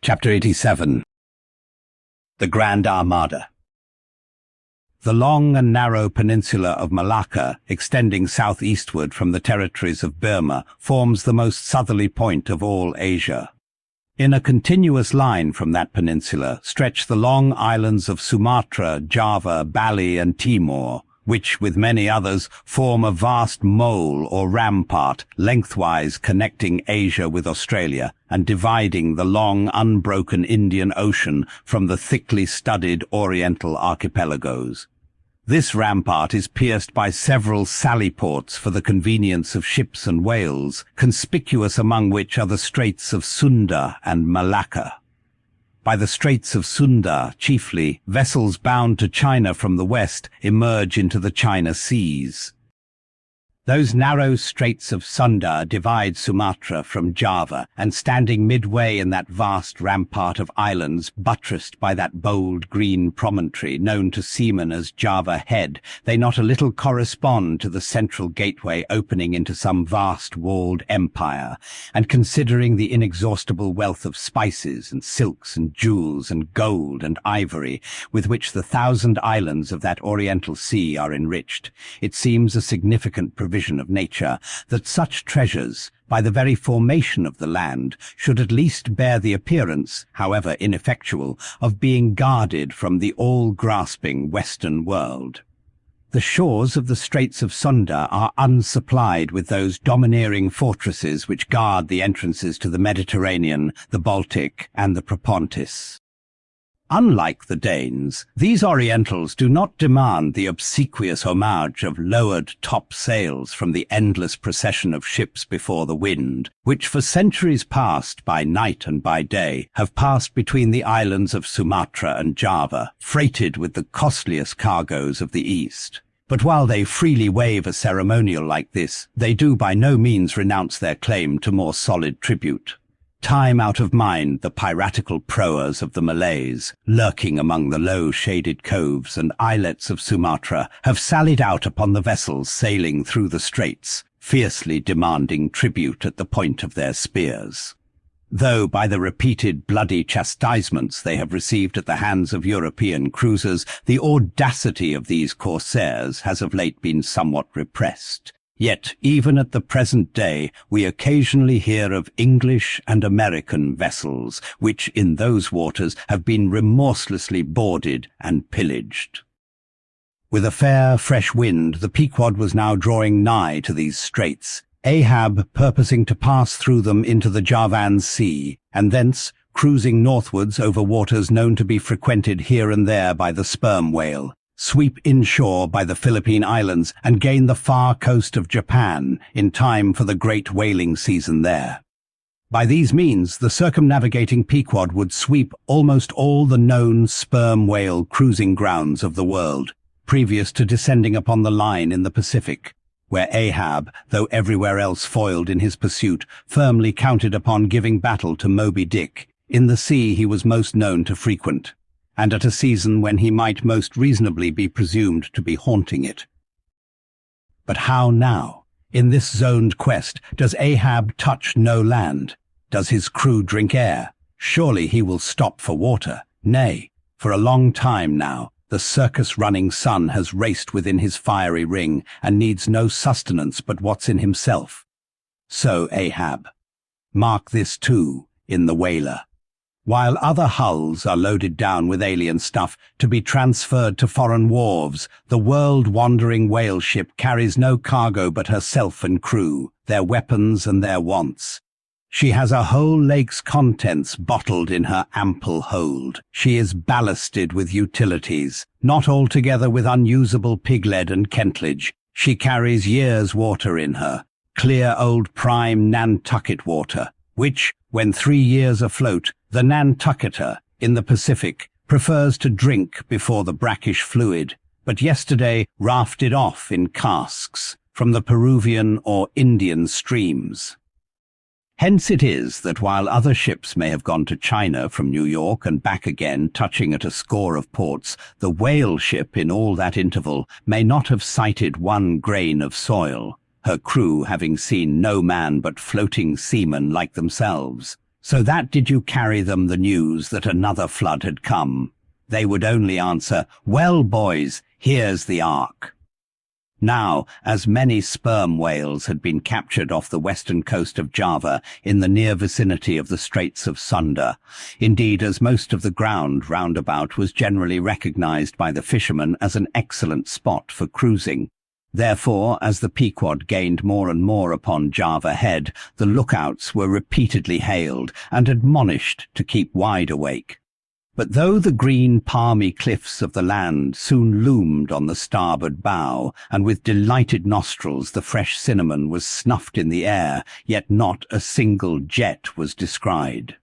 Chapter 87. The Grand Armada. The long and narrow peninsula of Malacca, extending southeastward from the territories of Burma, forms the most southerly point of all Asia. In a continuous line from that peninsula stretch the long islands of Sumatra, Java, Bali, and Timor, which, with many others, form a vast mole or rampart lengthwise connecting Asia with Australia and dividing the long, unbroken Indian Ocean from the thickly studded Oriental archipelagos. This rampart is pierced by several sally ports for the convenience of ships and whales, conspicuous among which are the Straits of Sunda and Malacca. By the Straits of Sunda, chiefly, vessels bound to China from the west emerge into the China Seas. Those narrow Straits of Sunda divide Sumatra from Java, and standing midway in that vast rampart of islands buttressed by that bold green promontory known to seamen as Java Head, they not a little correspond to the central gateway opening into some vast walled empire, and considering the inexhaustible wealth of spices and silks and jewels and gold and ivory with which the 1,000 islands of that Oriental Sea are enriched, it seems a significant provision of nature that such treasures, by the very formation of the land, should at least bear the appearance, however ineffectual, of being guarded from the all-grasping Western world. The shores of the Straits of Sunda are unsupplied with those domineering fortresses which guard the entrances to the Mediterranean, the Baltic, and the Propontis. Unlike the Danes, these Orientals do not demand the obsequious homage of lowered top sails from the endless procession of ships before the wind, which for centuries past, by night and by day, have passed between the islands of Sumatra and Java, freighted with the costliest cargoes of the East. But while they freely waive a ceremonial like this, they do by no means renounce their claim to more solid tribute. Time out of mind, the piratical proas of the Malays, lurking among the low-shaded coves and islets of Sumatra, have sallied out upon the vessels sailing through the straits, fiercely demanding tribute at the point of their spears. Though by the repeated bloody chastisements they have received at the hands of European cruisers, the audacity of these corsairs has of late been somewhat repressed. Yet, even at the present day, we occasionally hear of English and American vessels, which in those waters have been remorselessly boarded and pillaged. With a fair, fresh wind, the Pequod was now drawing nigh to these straits, Ahab purposing to pass through them into the Javan Sea, and thence, cruising northwards over waters known to be frequented here and there by the sperm whale, sweep inshore by the Philippine Islands and gain the far coast of Japan in time for the great whaling season there. By these means, the circumnavigating Pequod would sweep almost all the known sperm whale cruising grounds of the world, previous to descending upon the line in the Pacific, where Ahab, though everywhere else foiled in his pursuit, firmly counted upon giving battle to Moby Dick, in the sea he was most known to frequent, and at a season when he might most reasonably be presumed to be haunting it. But how now? In this zoned quest, does Ahab touch no land? Does his crew drink air? Surely he will stop for water. Nay, for a long time now, the circus-running sun has raced within his fiery ring, and needs no sustenance but what's in himself. So Ahab. Mark this too, in the whaler. While other hulls are loaded down with alien stuff to be transferred to foreign wharves, the world-wandering whale ship carries no cargo but herself and crew, their weapons and their wants. She has a whole lake's contents bottled in her ample hold. She is ballasted with utilities, not altogether with unusable pig-lead and Kentledge. She carries years' water in her, clear old prime Nantucket water, which, when 3 years afloat, the Nantucketer, in the Pacific, prefers to drink before the brackish fluid, but yesterday rafted off in casks from the Peruvian or Indian streams. Hence it is that while other ships may have gone to China from New York and back again, touching at a score of ports, the whale ship in all that interval may not have sighted one grain of soil, her crew having seen no man but floating seamen like themselves, So that did you carry them the news that another flood had come? They would only answer, "Well, boys, here's the ark." Now, as many sperm whales had been captured off the western coast of Java in the near vicinity of the Straits of Sunda, indeed as most of the ground round about was generally recognized by the fishermen as an excellent spot for cruising. Therefore, as the Pequod gained more and more upon Java Head, the lookouts were repeatedly hailed and admonished to keep wide awake. But though the green palmy cliffs of the land soon loomed on the starboard bow, and with delighted nostrils the fresh cinnamon was snuffed in the air, yet not a single jet was descried.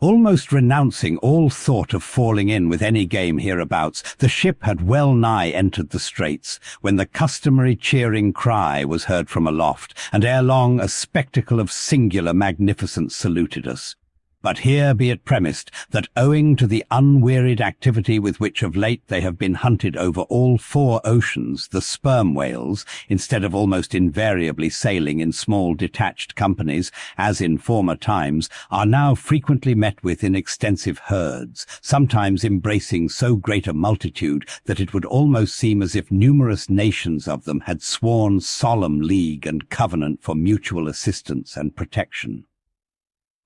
Almost renouncing all thought of falling in with any game hereabouts, the ship had well nigh entered the straits, when the customary cheering cry was heard from aloft, and ere long a spectacle of singular magnificence saluted us. But here be it premised that owing to the unwearied activity with which of late they have been hunted over all 4 oceans, the sperm whales, instead of almost invariably sailing in small detached companies, as in former times, are now frequently met with in extensive herds, sometimes embracing so great a multitude that it would almost seem as if numerous nations of them had sworn solemn league and covenant for mutual assistance and protection.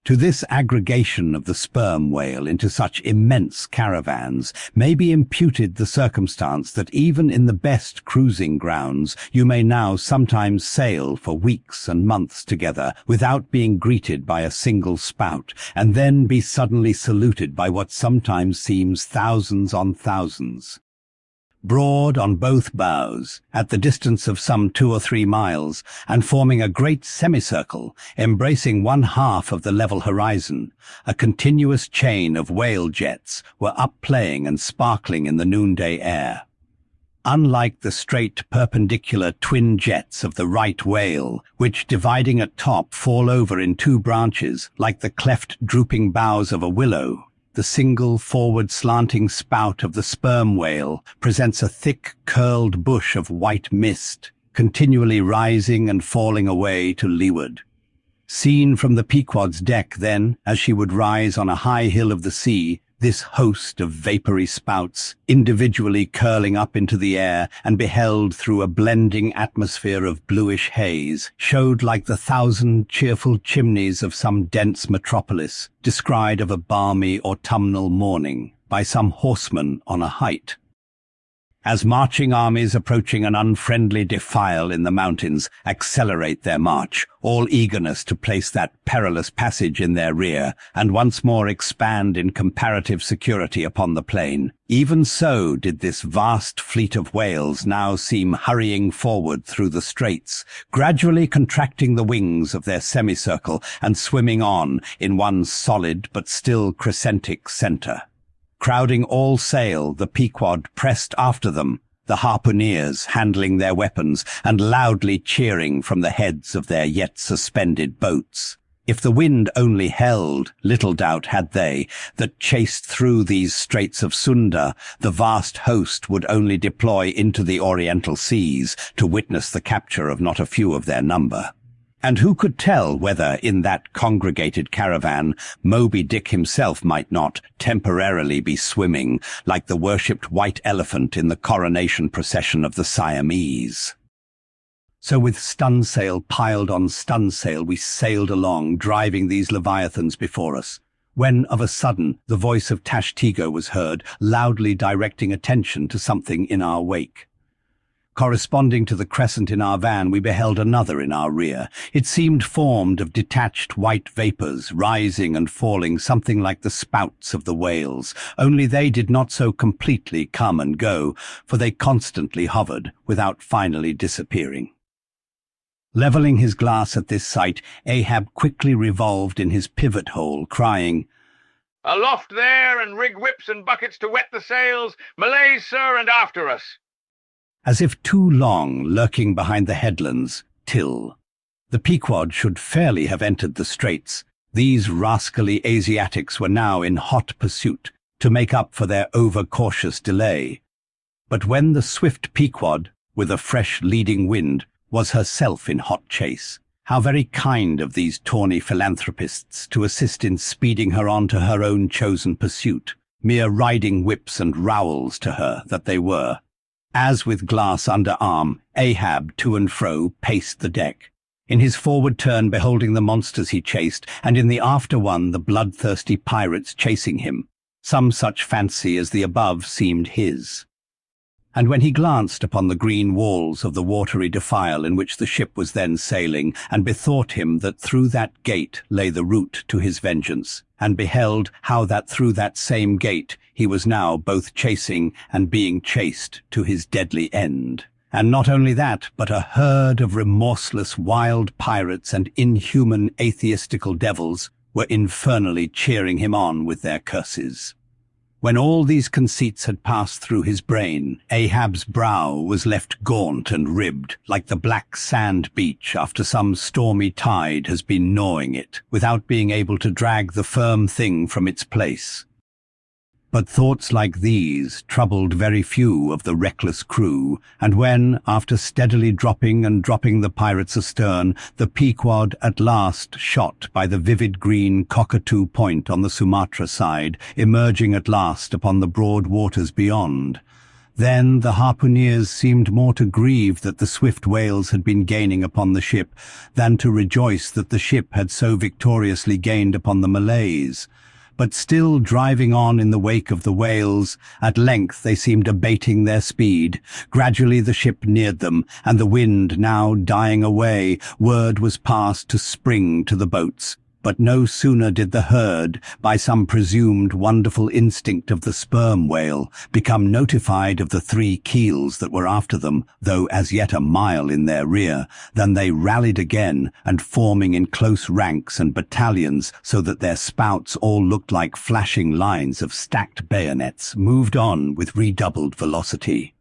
To this aggregation of the sperm whale into such immense caravans may be imputed the circumstance that even in the best cruising grounds you may now sometimes sail for weeks and months together without being greeted by a single spout, and then be suddenly saluted by what sometimes seems thousands on thousands. Broad on both bows, at the distance of some 2 or 3 miles, and forming a great semicircle, embracing 1/2 of the level horizon, a continuous chain of whale jets were up playing and sparkling in the noonday air. Unlike the straight perpendicular twin jets of the right whale, which dividing at top fall over in 2 branches, like the cleft drooping boughs of a willow, the single forward slanting spout of the sperm whale presents a thick curled bush of white mist, continually rising and falling away to leeward. Seen from the Pequod's deck, then, as she would rise on a high hill of the sea, this host of vapory spouts, individually curling up into the air and beheld through a blending atmosphere of bluish haze, showed like the 1,000 cheerful chimneys of some dense metropolis, descried of a balmy autumnal morning by some horseman on a height. As marching armies approaching an unfriendly defile in the mountains accelerate their march, all eagerness to place that perilous passage in their rear, and once more expand in comparative security upon the plain, even so did this vast fleet of whales now seem hurrying forward through the straits, gradually contracting the wings of their semicircle and swimming on in one solid but still crescentic centre. Crowding all sail, the Pequod pressed after them, the harpooneers handling their weapons and loudly cheering from the heads of their yet suspended boats. If the wind only held, little doubt had they that chased through these straits of Sunda, the vast host would only deploy into the oriental seas to witness the capture of not a few of their number. And who could tell whether, in that congregated caravan, Moby Dick himself might not temporarily be swimming like the worshipped white elephant in the coronation procession of the Siamese? So with stunsail piled on stunsail we sailed along, driving these leviathans before us, when of a sudden the voice of Tashtego was heard, loudly directing attention to something in our wake. Corresponding to the crescent in our van, we beheld another in our rear. It seemed formed of detached white vapours, rising and falling something like the spouts of the whales, only they did not so completely come and go, for they constantly hovered, without finally disappearing. Levelling his glass at this sight, Ahab quickly revolved in his pivot hole, crying, "Aloft there, and rig whips and buckets to wet the sails! Malays, sir, and after us!" As if too long lurking behind the headlands, till the Pequod should fairly have entered the straits, these rascally Asiatics were now in hot pursuit to make up for their over-cautious delay. But when the swift Pequod, with a fresh leading wind, was herself in hot chase, How very kind of these tawny philanthropists to assist in speeding her on to her own chosen pursuit, mere riding whips and rowels to her that they were. As with glass under arm, Ahab to and fro paced the deck, in his forward turn beholding the monsters he chased, and in the after one the bloodthirsty pirates chasing him. Some such fancy as the above seemed his. And when he glanced upon the green walls of the watery defile in which the ship was then sailing, and bethought him that through that gate lay the route to his vengeance, and beheld how that through that same gate he was now both chasing and being chased to his deadly end. And not only that, but a herd of remorseless wild pirates and inhuman atheistical devils were infernally cheering him on with their curses. When all these conceits had passed through his brain, Ahab's brow was left gaunt and ribbed, like the black sand beach after some stormy tide has been gnawing it, without being able to drag the firm thing from its place. But thoughts like these troubled very few of the reckless crew, and when, after steadily dropping and dropping the pirates astern, the Pequod at last shot by the vivid green Cockatoo Point on the Sumatra side, emerging at last upon the broad waters beyond, then the harpooneers seemed more to grieve that the swift whales had been gaining upon the ship, than to rejoice that the ship had so victoriously gained upon the Malays. But still driving on in the wake of the whales, at length they seemed abating their speed. Gradually the ship neared them, and the wind now dying away, word was passed to spring to the boats. But no sooner did the herd, by some presumed wonderful instinct of the sperm whale, become notified of the 3 keels that were after them, though as yet a mile in their rear, than they rallied again, and forming in close ranks and battalions, so that their spouts all looked like flashing lines of stacked bayonets, moved on with redoubled velocity.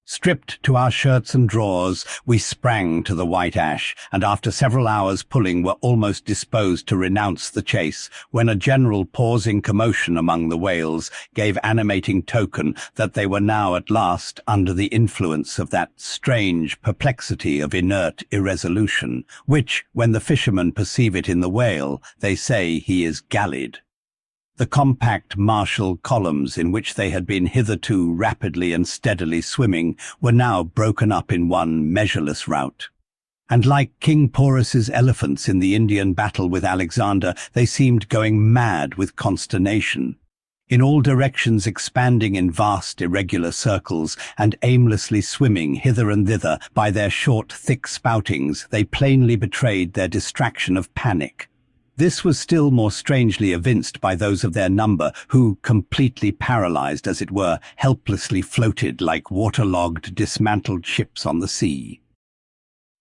Stripped to our shirts and drawers, we sprang to the white ash, and after several hours pulling were almost disposed to renounce the chase, when a general pausing commotion among the whales gave animating token that they were now at last under the influence of that strange perplexity of inert irresolution, which, when the fishermen perceive it in the whale, they say he is gallied. The compact martial columns in which they had been hitherto rapidly and steadily swimming were now broken up in one measureless rout. And like King Porus's elephants in the Indian battle with Alexander, they seemed going mad with consternation. In all directions expanding in vast irregular circles, and aimlessly swimming hither and thither by their short, thick spoutings, they plainly betrayed their distraction of panic. This was still more strangely evinced by those of their number who, completely paralyzed as it were, helplessly floated like waterlogged, dismantled ships on the sea.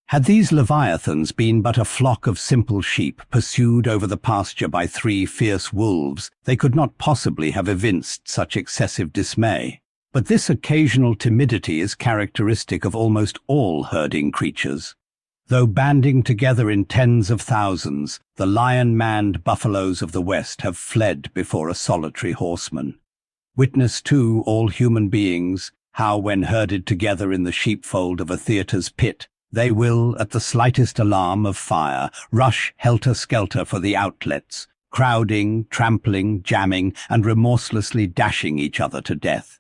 Had these leviathans been but a flock of simple sheep pursued over the pasture by 3 fierce wolves, they could not possibly have evinced such excessive dismay. But this occasional timidity is characteristic of almost all herding creatures. Though banding together in tens of thousands, the lion-manned buffaloes of the West have fled before a solitary horseman. Witness, too, all human beings, how when herded together in the sheepfold of a theatre's pit, they will, at the slightest alarm of fire, rush helter-skelter for the outlets, crowding, trampling, jamming, and remorselessly dashing each other to death.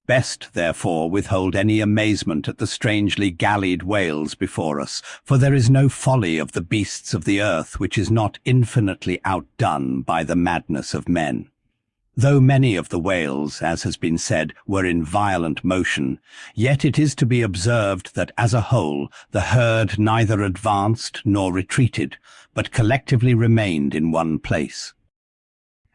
Best, therefore, withhold any amazement at the strangely gallied whales before us, for there is no folly of the beasts of the earth which is not infinitely outdone by the madness of men. Though many of the whales, as has been said, were in violent motion, yet it is to be observed that as a whole the herd neither advanced nor retreated, but collectively remained in one place.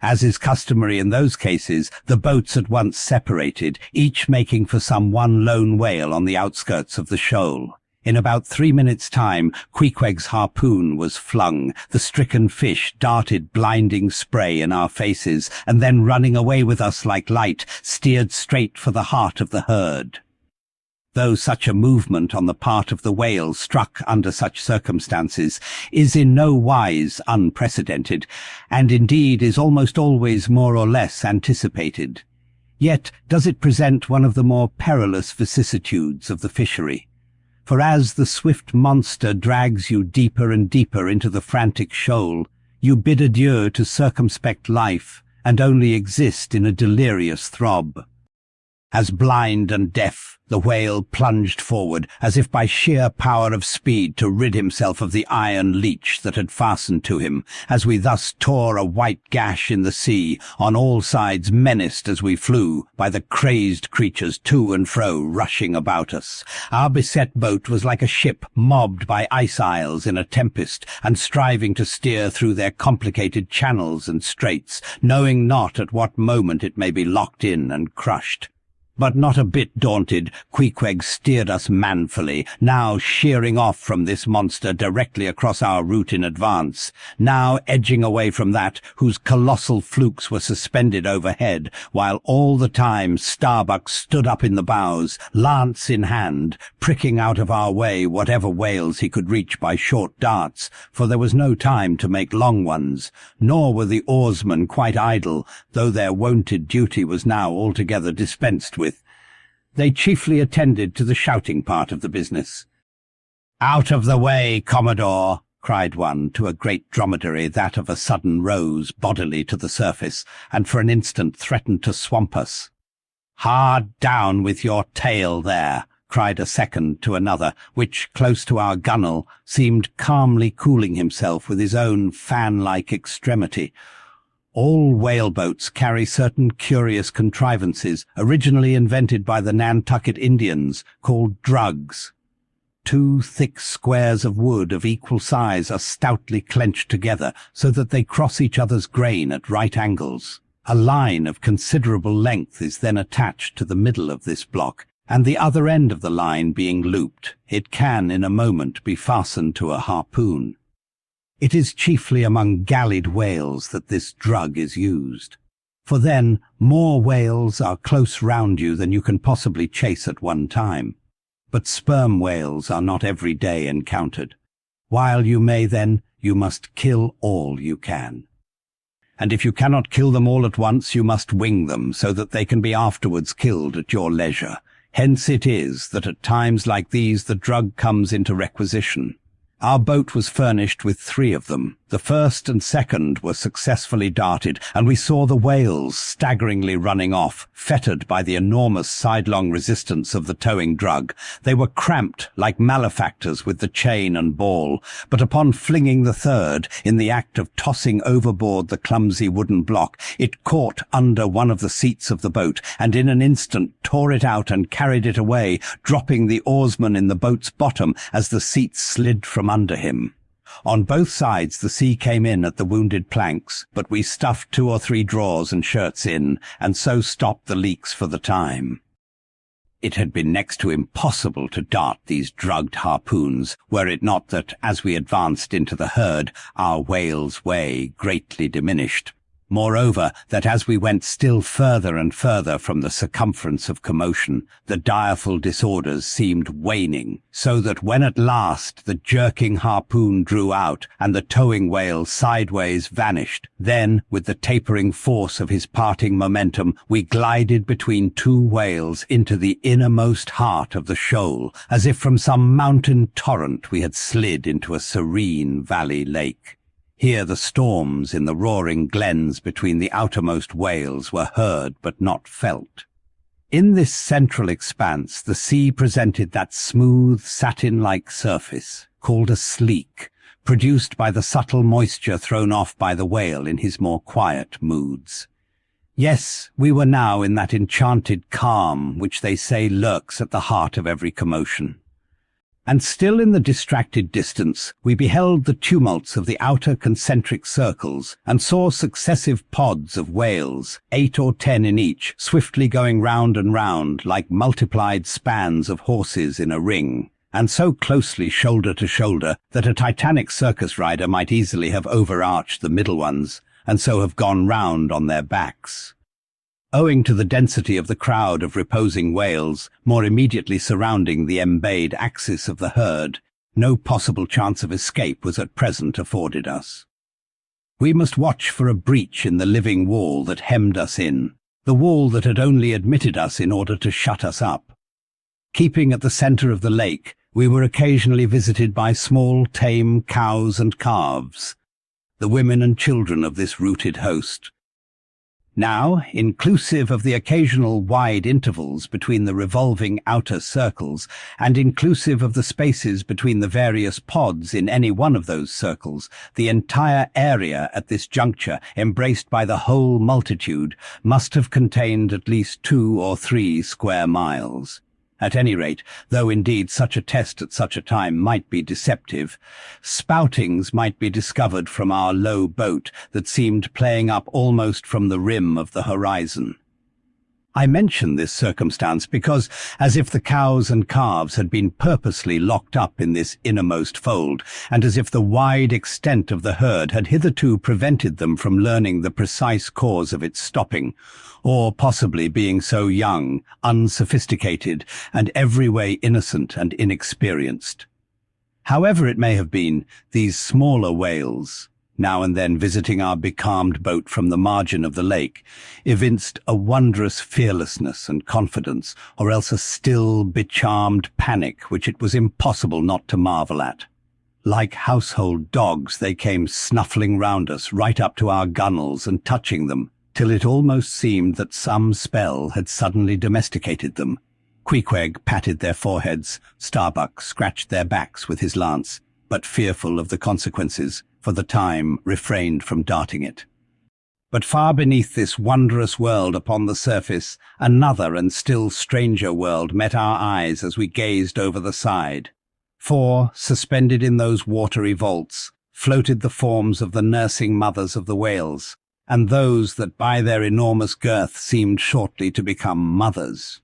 As is customary in those cases, the boats at once separated, each making for some one lone whale on the outskirts of the shoal. In about 3 minutes' time, Queequeg's harpoon was flung, the stricken fish darted blinding spray in our faces, and then running away with us like light, steered straight for the heart of the herd. Though such a movement on the part of the whale struck under such circumstances is in no wise unprecedented, and indeed is almost always more or less anticipated, yet does it present one of the more perilous vicissitudes of the fishery. For as the swift monster drags you deeper and deeper into the frantic shoal, you bid adieu to circumspect life and only exist in a delirious throb. As blind and deaf, the whale plunged forward, as if by sheer power of speed to rid himself of the iron leech that had fastened to him, as we thus tore a white gash in the sea, on all sides menaced as we flew by the crazed creatures to and fro rushing about us. Our beset boat was like a ship mobbed by ice isles in a tempest, and striving to steer through their complicated channels and straits, knowing not at what moment it may be locked in and crushed. But not a bit daunted, Queequeg steered us manfully, now sheering off from this monster directly across our route in advance, now edging away from that whose colossal flukes were suspended overhead, while all the time Starbuck stood up in the bows, lance in hand, pricking out of our way whatever whales he could reach by short darts, for there was no time to make long ones, nor were the oarsmen quite idle, though their wonted duty was now altogether dispensed with. They chiefly attended to the shouting part of the business. "Out of the way, Commodore!" cried one to a great dromedary that of a sudden rose bodily to the surface, and for an instant threatened to swamp us. "Hard down with your tail there!" cried a second to another, which, close to our gunwale, seemed calmly cooling himself with his own fan-like extremity. All whaleboats carry certain curious contrivances originally invented by the Nantucket Indians, called drugs. 2 thick squares of wood of equal size are stoutly clenched together so that they cross each other's grain at right angles. A line of considerable length is then attached to the middle of this block, and the other end of the line being looped, it can in a moment be fastened to a harpoon. It is chiefly among gallied whales that this drug is used, for then more whales are close round you than you can possibly chase at one time. But sperm whales are not every day encountered. While you may then, you must kill all you can. And if you cannot kill them all at once, you must wing them so that they can be afterwards killed at your leisure. Hence it is that at times like these the drug comes into requisition. Our boat was furnished with 3 of them. The first and second were successfully darted, and we saw the whales staggeringly running off, fettered by the enormous sidelong resistance of the towing drug. They were cramped like malefactors with the chain and ball, but upon flinging the third, in the act of tossing overboard the clumsy wooden block, it caught under one of the seats of the boat, and in an instant tore it out and carried it away, dropping the oarsman in the boat's bottom as the seat slid from under him. On both sides the sea came in at the wounded planks, but we stuffed 2 or 3 drawers and shirts in, and so stopped the leaks for the time. It had been next to impossible to dart these drugged harpoons, were it not that, as we advanced into the herd, our whale's way greatly diminished. Moreover, that as we went still further and further from the circumference of commotion, the direful disorders seemed waning, so that when at last the jerking harpoon drew out and the towing whale sideways vanished, then, with the tapering force of his parting momentum, we glided between 2 whales into the innermost heart of the shoal, as if from some mountain torrent we had slid into a serene valley lake. Here the storms in the roaring glens between the outermost whales were heard but not felt. In this central expanse the sea presented that smooth, satin-like surface, called a sleek, produced by the subtle moisture thrown off by the whale in his more quiet moods. Yes, we were now in that enchanted calm which they say lurks at the heart of every commotion. And still in the distracted distance we beheld the tumults of the outer concentric circles, and saw successive pods of whales, 8 or 10 in each, swiftly going round and round like multiplied spans of horses in a ring, and so closely shoulder to shoulder that a titanic circus rider might easily have overarched the middle ones, and so have gone round on their backs. Owing to the density of the crowd of reposing whales, more immediately surrounding the embayed axis of the herd, no possible chance of escape was at present afforded us. We must watch for a breach in the living wall that hemmed us in, the wall that had only admitted us in order to shut us up. Keeping at the centre of the lake, We were occasionally visited by small, tame cows and calves, the women and children of this rooted host. Now, inclusive of the occasional wide intervals between the revolving outer circles, and inclusive of the spaces between the various pods in any one of those circles, the entire area at this juncture, embraced by the whole multitude, must have contained at least 2 or 3 square miles. At any rate, though indeed such a test at such a time might be deceptive, spoutings might be discovered from our low boat that seemed playing up almost from the rim of the horizon. I mention this circumstance because, as if the cows and calves had been purposely locked up in this innermost fold, and as if the wide extent of the herd had hitherto prevented them from learning the precise cause of its stopping, or possibly being so young, unsophisticated, and every way innocent and inexperienced. However it may have been, these smaller whales, now and then visiting our becalmed boat from the margin of the lake, evinced a wondrous fearlessness and confidence, or else a still, becharmed panic which it was impossible not to marvel at. Like household dogs, they came snuffling round us right up to our gunwales and touching them, till it almost seemed that some spell had suddenly domesticated them. Queequeg patted their foreheads, Starbuck scratched their backs with his lance, but fearful of the consequences, for the time refrained from darting it. But far beneath this wondrous world upon the surface, another and still stranger world met our eyes as we gazed over the side. For, suspended in those watery vaults, floated the forms of the nursing mothers of the whales, and those that by their enormous girth seemed shortly to become mothers.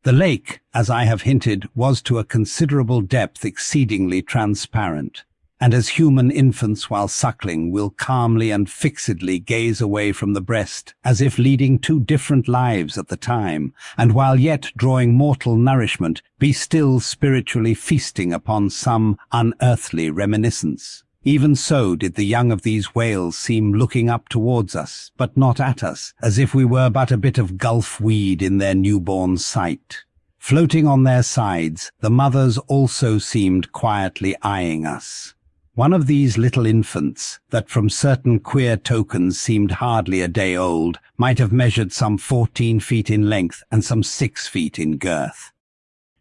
The lake, as I have hinted, was to a considerable depth exceedingly transparent, and as human infants while suckling will calmly and fixedly gaze away from the breast, as if leading 2 different lives at the time, and while yet drawing mortal nourishment, be still spiritually feasting upon some unearthly reminiscence. Even so did the young of these whales seem looking up towards us, but not at us, as if we were but a bit of gulf weed in their newborn sight. Floating on their sides, the mothers also seemed quietly eyeing us. One of these little infants, that from certain queer tokens seemed hardly a day old, might have measured some 14 feet in length and some 6 feet in girth.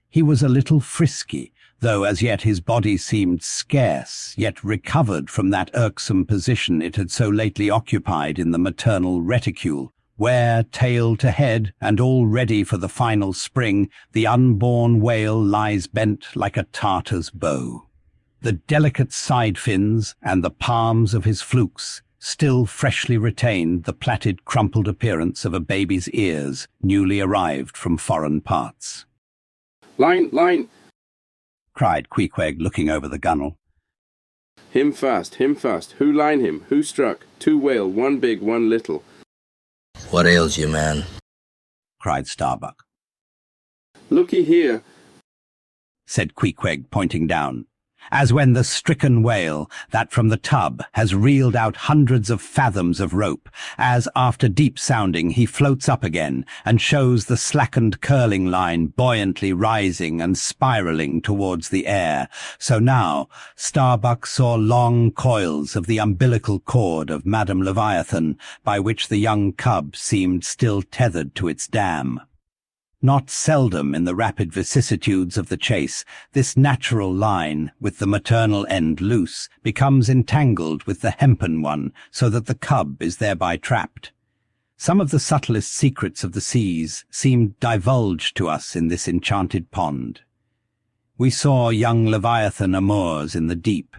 He was a little frisky, though as yet his body seemed scarce, yet recovered from that irksome position it had so lately occupied in the maternal reticule, where, tail to head, and all ready for the final spring, the unborn whale lies bent like a Tartar's bow. The delicate side fins and the palms of his flukes still freshly retained the plaited, crumpled appearance of a baby's ears newly arrived from foreign parts. "Line, line!" cried Queequeg, looking over the gunwale. Him fast, him fast. Who line him? Who struck? 2 whale, 1 big, 1 little." "What ails you, man?" cried Starbuck. "Looky here," said Queequeg, pointing down, as when the stricken whale, that from the tub has reeled out hundreds of fathoms of rope, as after deep sounding he floats up again and shows the slackened curling line buoyantly rising and spiralling towards the air, so now Starbuck saw long coils of the umbilical cord of Madame Leviathan, by which the young cub seemed still tethered to its dam. Not seldom in the rapid vicissitudes of the chase, this natural line, with the maternal end loose, becomes entangled with the hempen one, so that the cub is thereby trapped. Some of the subtlest secrets of the seas seemed divulged to us in this enchanted pond. We saw young Leviathan amours in the deep,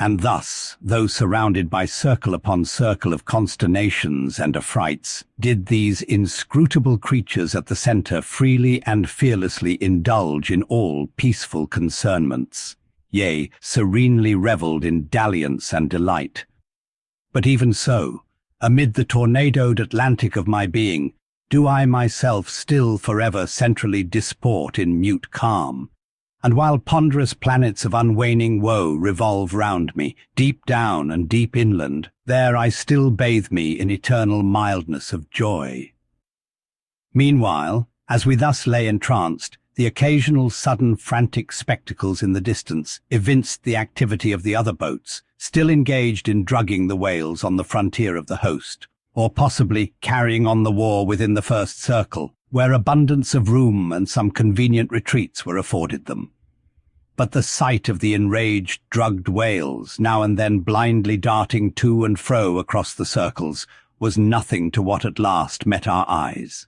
and thus, though surrounded by circle upon circle of consternations and affrights, did these inscrutable creatures at the centre freely and fearlessly indulge in all peaceful concernments, yea, serenely revelled in dalliance and delight. But even so, amid the tornadoed Atlantic of my being, do I myself still forever centrally disport in mute calm, and while ponderous planets of unwaning woe revolve round me, deep down and deep inland, there I still bathe me in eternal mildness of joy. Meanwhile, as we thus lay entranced, The occasional sudden frantic spectacles in the distance evinced the activity of the other boats, still engaged in drugging the whales on the frontier of the host, or possibly carrying on the war within the first circle, where abundance of room and some convenient retreats were afforded them. But the sight of the enraged, drugged whales, now and then blindly darting to and fro across the circles, was nothing to what at last met our eyes.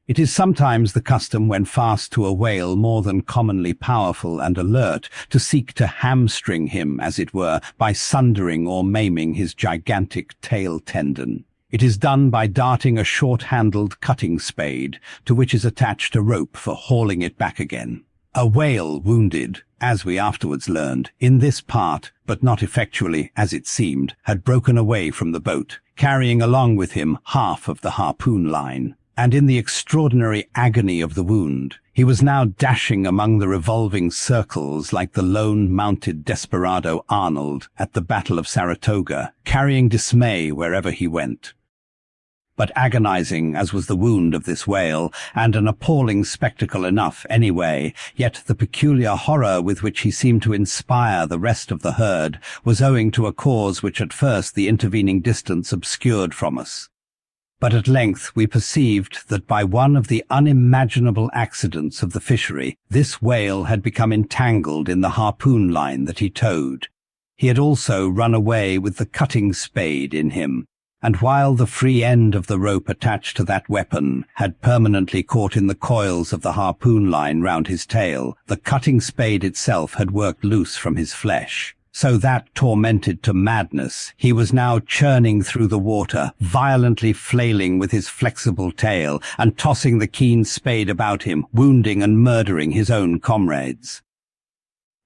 It is sometimes the custom when fast to a whale more than commonly powerful and alert to seek to hamstring him, as it were, by sundering or maiming his gigantic tail tendon. It is done by darting a short-handled cutting spade, to which is attached a rope for hauling it back again. A whale wounded, as we afterwards learned, in this part, but not effectually, as it seemed, had broken away from the boat, carrying along with him half of the harpoon line. And in the extraordinary agony of the wound, he was now dashing among the revolving circles like the lone mounted desperado Arnold at the Battle of Saratoga, carrying dismay wherever he went. But agonizing as was the wound of this whale, and an appalling spectacle enough anyway, yet the peculiar horror with which he seemed to inspire the rest of the herd was owing to a cause which at first the intervening distance obscured from us. But at length we perceived that by one of the unimaginable accidents of the fishery, this whale had become entangled in the harpoon line that he towed. He had also run away with the cutting spade in him, and while the free end of the rope attached to that weapon had permanently caught in the coils of the harpoon line round his tail, the cutting spade itself had worked loose from his flesh. So that, tormented to madness, he was now churning through the water, violently flailing with his flexible tail, and tossing the keen spade about him, wounding and murdering his own comrades.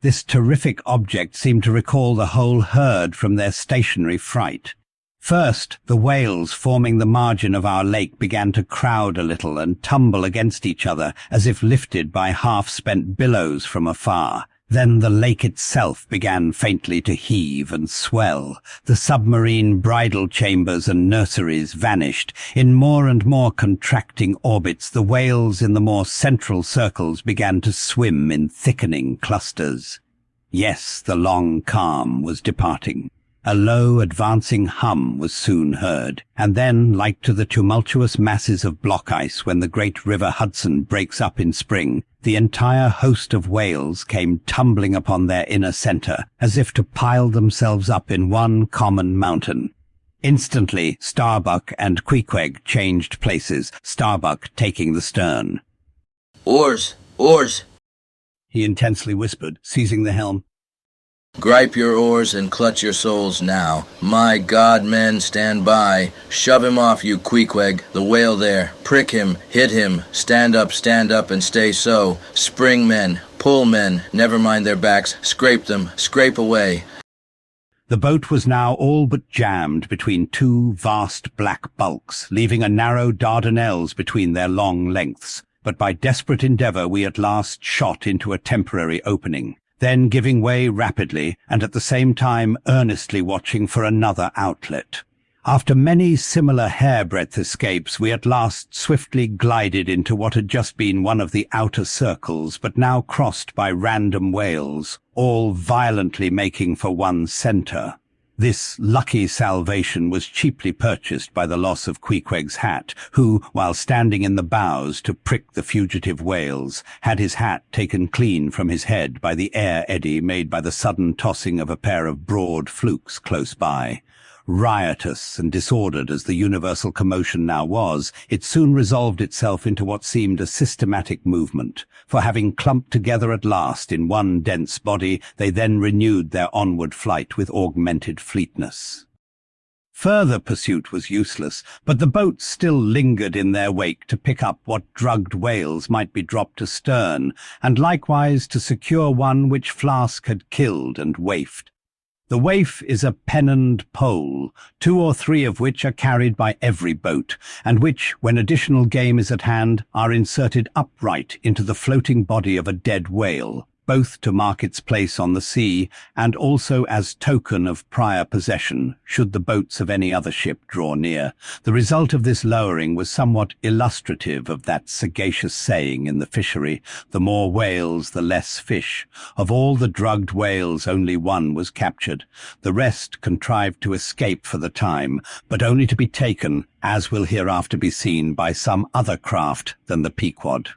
This terrific object seemed to recall the whole herd from their stationary fright. First, the whales forming the margin of our lake began to crowd a little and tumble against each other as if lifted by half-spent billows from afar. Then the lake itself began faintly to heave and swell. The submarine bridal chambers and nurseries vanished. In more and more contracting orbits, the whales in the more central circles began to swim in thickening clusters. Yes, the long calm was departing. A low, advancing hum was soon heard, and then, like to the tumultuous masses of block ice when the great river Hudson breaks up in spring, the entire host of whales came tumbling upon their inner centre, as if to pile themselves up in one common mountain. Instantly, Starbuck and Queequeg changed places, Starbuck taking the stern. Oars! Oars! He intensely whispered, seizing the helm. Gripe your oars and clutch your souls now. My God, men, stand by. Shove him off, you Queequeg, the whale there. Prick him, hit him, stand up, and stay so. Spring men, pull men, never mind their backs, scrape them, scrape away. The boat was now all but jammed between two vast black bulks, leaving a narrow Dardanelles between their long lengths. But by desperate endeavour we at last shot into a temporary opening, then giving way rapidly, and at the same time earnestly watching for another outlet. After many similar hair-breadth escapes, we at last swiftly glided into what had just been one of the outer circles, but now crossed by random whales, all violently making for one centre. This lucky salvation was cheaply purchased by the loss of Queequeg's hat, who, while standing in the bows to prick the fugitive whales, had his hat taken clean from his head by the air eddy made by the sudden tossing of a pair of broad flukes close by. Riotous and disordered as the universal commotion now was, it soon resolved itself into what seemed a systematic movement, for having clumped together at last in one dense body, they then renewed their onward flight with augmented fleetness. Further pursuit was useless, but the boats still lingered in their wake to pick up what drugged whales might be dropped astern, and likewise to secure one which Flask had killed and waifed. The waif is a pennoned pole, 2 or 3 of which are carried by every boat, and which, when additional game is at hand, are inserted upright into the floating body of a dead whale. both to mark its place on the sea and also as token of prior possession should the boats of any other ship draw near. The result of this lowering was somewhat illustrative of that sagacious saying in the fishery, "The more whales, the less fish." Of all the drugged whales, only one was captured. The rest contrived to escape for the time, but only to be taken, as will hereafter be seen, by some other craft than the Pequod.